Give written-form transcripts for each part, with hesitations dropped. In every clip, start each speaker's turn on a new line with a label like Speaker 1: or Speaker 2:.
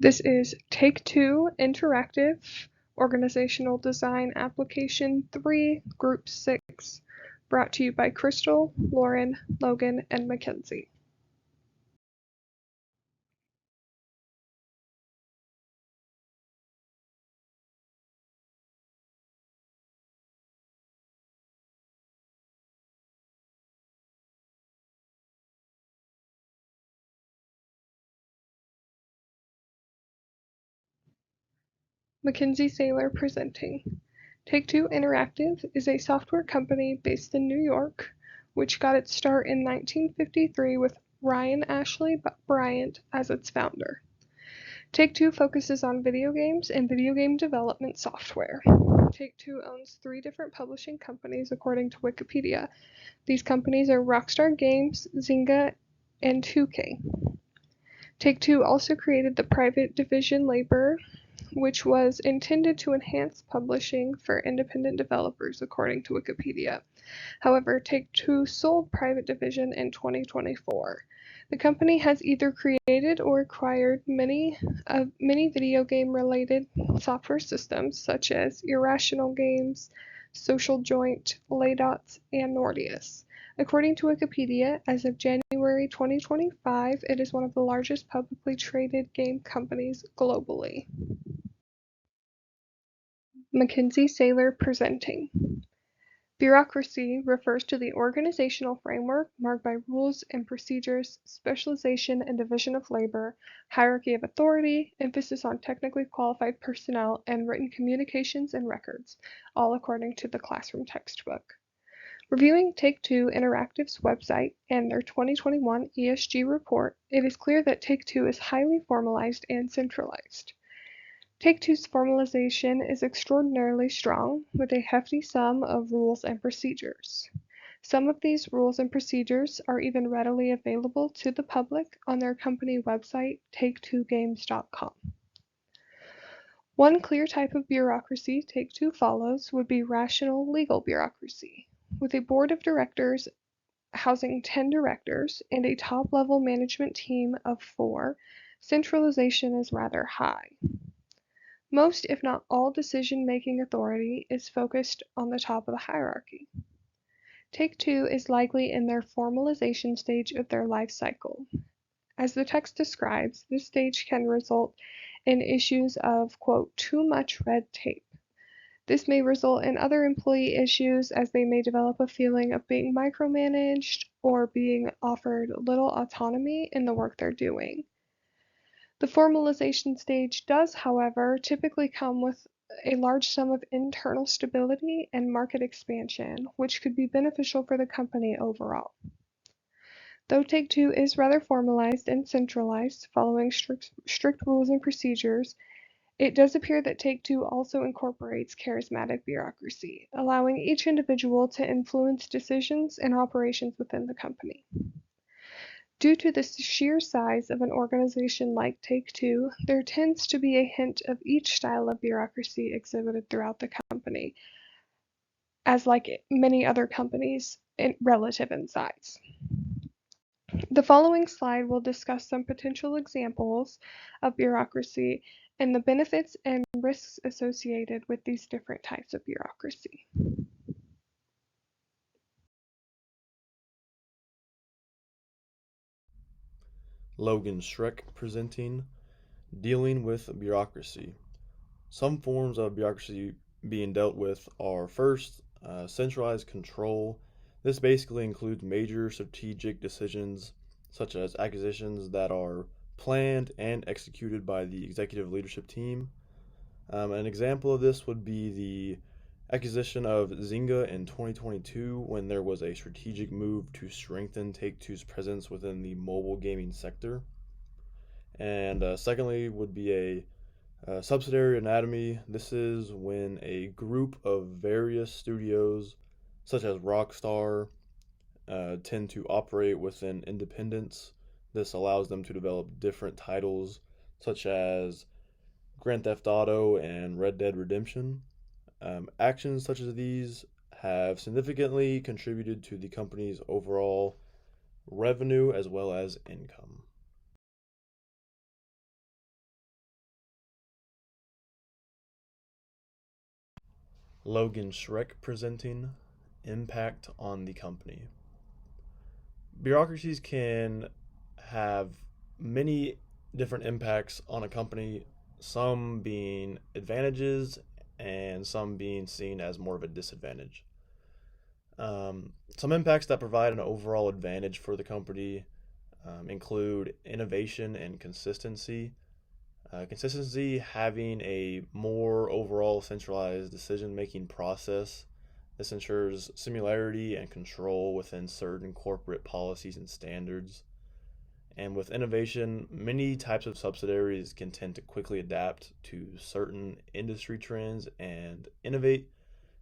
Speaker 1: This is Take-Two Interactive Organizational Design Application 3, Group 6, brought to you by Crystal, Lauren, Logan, and Mackenzie. Mackenzie Saylor presenting. Take-Two Interactive is a software company based in New York, which got its start in 1953 with Ryan Ashley Bryant as its founder. Take-Two focuses on video games and video game development software. Take-Two owns 3 different publishing companies according to Wikipedia. These companies are Rockstar Games, Zynga, and 2K. Take-Two also created the private division Labor, which was intended to enhance publishing for independent developers according to Wikipedia. However, Take-Two sold Private Division in 2024. The company has either created or acquired many video game-related software systems such as Irrational Games, Social Joint, Laydots, and Nordeus. According to Wikipedia, as of January 2025, it is one of the largest publicly traded game companies globally. Mackenzie Saylor presenting. Bureaucracy refers to the organizational framework marked by rules and procedures, specialization and division of labor, hierarchy of authority, emphasis on technically qualified personnel, and written communications and records, all according to the classroom textbook. Reviewing Take-Two Interactive's website and their 2021 ESG report, it is clear that Take-Two is highly formalized and centralized. Take-Two's formalization is extraordinarily strong, with a hefty sum of rules and procedures. Some of these rules and procedures are even readily available to the public on their company website, take2games.com. One clear type of bureaucracy Take-Two follows would be rational legal bureaucracy, with a board of directors housing 10 directors and a top-level management team of 4. Centralization is rather high. Most, if not all, decision-making authority is focused on the top of the hierarchy. Take-Two is likely in their formalization stage of their life cycle. As the text describes, this stage can result in issues of, quote, too much red tape. This may result in other employee issues as they may develop a feeling of being micromanaged or being offered little autonomy in the work they're doing. The formalization stage does, however, typically come with a large sum of internal stability and market expansion, which could be beneficial for the company overall. Though Take-Two is rather formalized and centralized, following strict rules and procedures, it does appear that Take-Two also incorporates charismatic bureaucracy, allowing each individual to influence decisions and operations within the company. Due to the sheer size of an organization like Take-Two, there tends to be a hint of each style of bureaucracy exhibited throughout the company, as like many other companies relative in size. The following slide will discuss some potential examples of bureaucracy and the benefits and risks associated with these different types of bureaucracy.
Speaker 2: Logan Schreck presenting, dealing with bureaucracy. Some forms of bureaucracy being dealt with are first, centralized control. This basically includes major strategic decisions such as acquisitions that are planned and executed by the executive leadership team. An example of this would be the acquisition of Zynga in 2022 when there was a strategic move to strengthen Take-Two's presence within the mobile gaming sector. And secondly, would be a subsidiary anatomy. This is when a group of various studios, such as Rockstar, tend to operate within independence. This allows them to develop different titles, such as Grand Theft Auto and Red Dead Redemption. Actions such as these have significantly contributed to the company's overall revenue as well as income. Logan Schreck presenting Impact on the Company. Bureaucracies can have many different impacts on a company, some being advantages and some being seen as more of a disadvantage. Some impacts that provide an overall advantage for the company include innovation and consistency. Consistency, having a more overall centralized decision making process. This ensures similarity and control within certain corporate policies and standards. And with innovation, many types of subsidiaries can tend to quickly adapt to certain industry trends and innovate,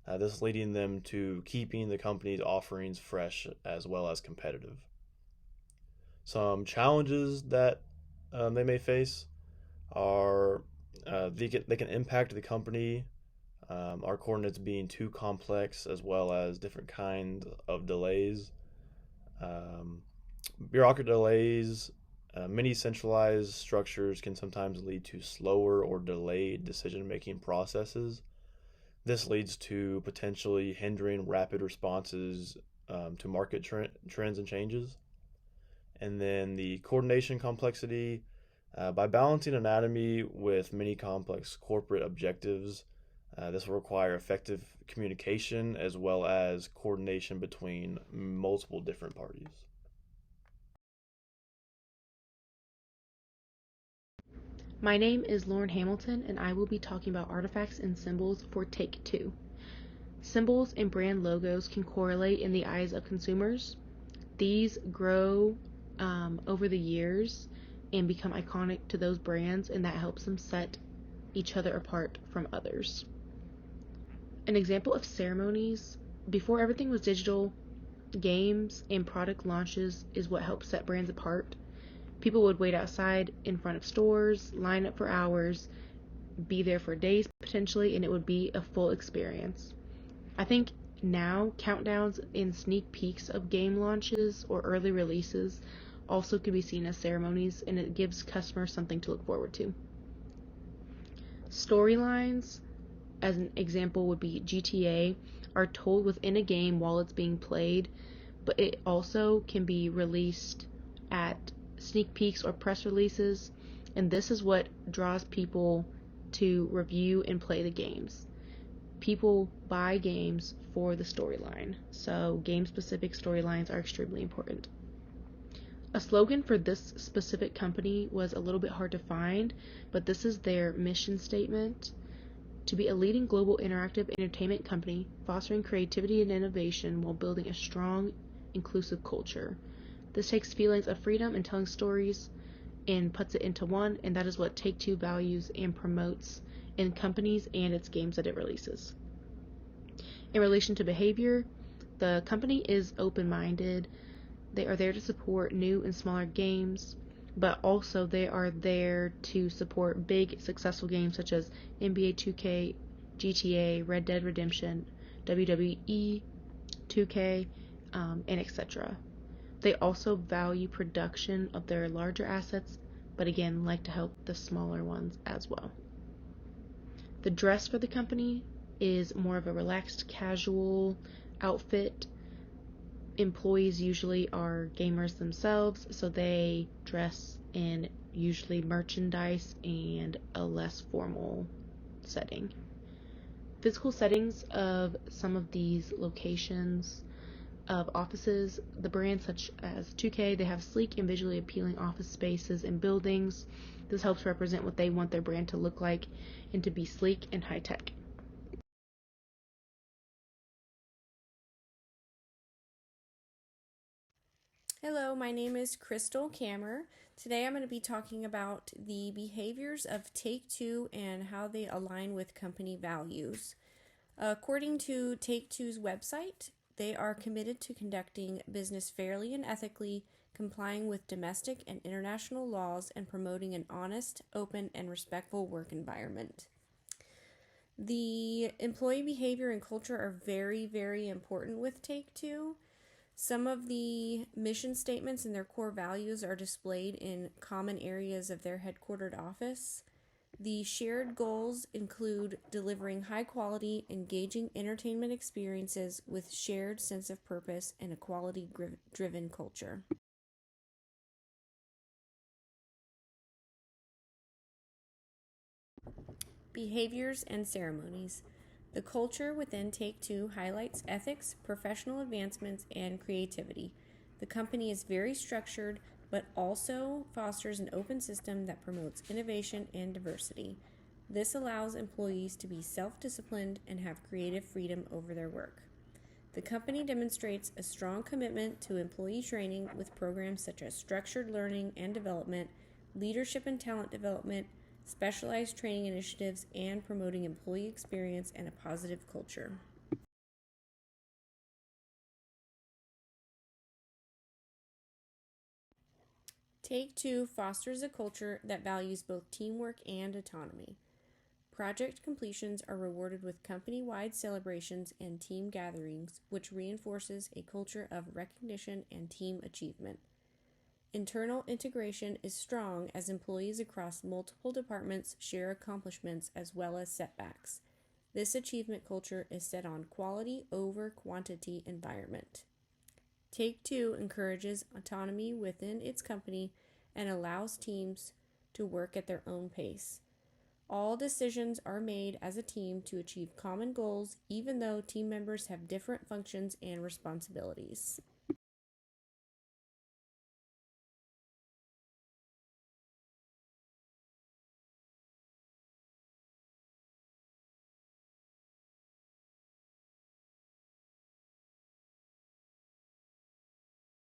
Speaker 2: this leading them to keeping the company's offerings fresh as well as competitive. Some challenges that they may face are they can impact the company, our coordinates being too complex as well as different kinds of delays. Um, Bureaucratic delays, many centralized structures can sometimes lead to slower or delayed decision making processes. This leads to potentially hindering rapid responses to market trends and changes. And then the coordination complexity, by balancing anatomy with many complex corporate objectives, this will require effective communication as well as coordination between multiple different parties.
Speaker 3: My name is Lauren Hamilton, and I will be talking about artifacts and symbols for Take Two. Symbols and brand logos can correlate in the eyes of consumers. These grow over the years and become iconic to those brands, and that helps them set each other apart from others. An example of ceremonies: before everything was digital, games and product launches is what helped set brands apart. People would wait outside in front of stores, line up for hours, be there for days potentially, and it would be a full experience. I think now countdowns and sneak peeks of game launches or early releases also can be seen as ceremonies, and it gives customers something to look forward to. Storylines, as an example, would be GTA, are told within a game while it's being played, but it also can be released at sneak peeks or press releases, and this is what draws people to review and play the games. People buy games for the storyline, so game-specific storylines are extremely important. A slogan for this specific company was a little bit hard to find, but this is their mission statement: to be a leading global interactive entertainment company, fostering creativity and innovation while building a strong, inclusive culture. This takes feelings of freedom and telling stories and puts it into one, and that is what Take-Two values and promotes in companies and its games that it releases. In relation to behavior, the company is open-minded. They are there to support new and smaller games, but also they are there to support big, successful games such as NBA 2K, GTA, Red Dead Redemption, WWE 2K, and etc. They also value production of their larger assets, but again, like to help the smaller ones as well. The dress for the company is more of a relaxed, casual outfit. Employees usually are gamers themselves, so they dress in usually merchandise and a less formal setting. Physical settings of some of these locations of offices: the brands such as 2K, they have sleek and visually appealing office spaces and buildings. This helps represent what they want their brand to look like and to be sleek and high tech.
Speaker 4: Hello, my name is Crystal Kammer. Today I'm going to be talking about the behaviors of Take-Two and how they align with company values. According to Take-Two's website, they are committed to conducting business fairly and ethically, complying with domestic and international laws, and promoting an honest, open, and respectful work environment. The employee behavior and culture are very, very important with Take-Two. Some of the mission statements and their core values are displayed in common areas of their headquartered office. The shared goals include delivering high quality, engaging entertainment experiences with shared sense of purpose and a quality driven culture. Behaviors and ceremonies. The culture within Take Two highlights ethics, professional advancements, and creativity. The company is very structured, but also fosters an open system that promotes innovation and diversity. This allows employees to be self disciplined and have creative freedom over their work. The company demonstrates a strong commitment to employee training with programs such as structured learning and development, leadership and talent development, specialized training initiatives, and promoting employee experience and a positive culture. Take Two fosters a culture that values both teamwork and autonomy. Project completions are rewarded with company wide celebrations and team gatherings, which reinforces a culture of recognition and team achievement. Internal integration is strong as employees across multiple departments share accomplishments as well as setbacks. This achievement culture is set on quality over quantity environment. Take Two encourages autonomy within its company and allows teams to work at their own pace. All decisions are made as a team to achieve common goals, even though team members have different functions and responsibilities.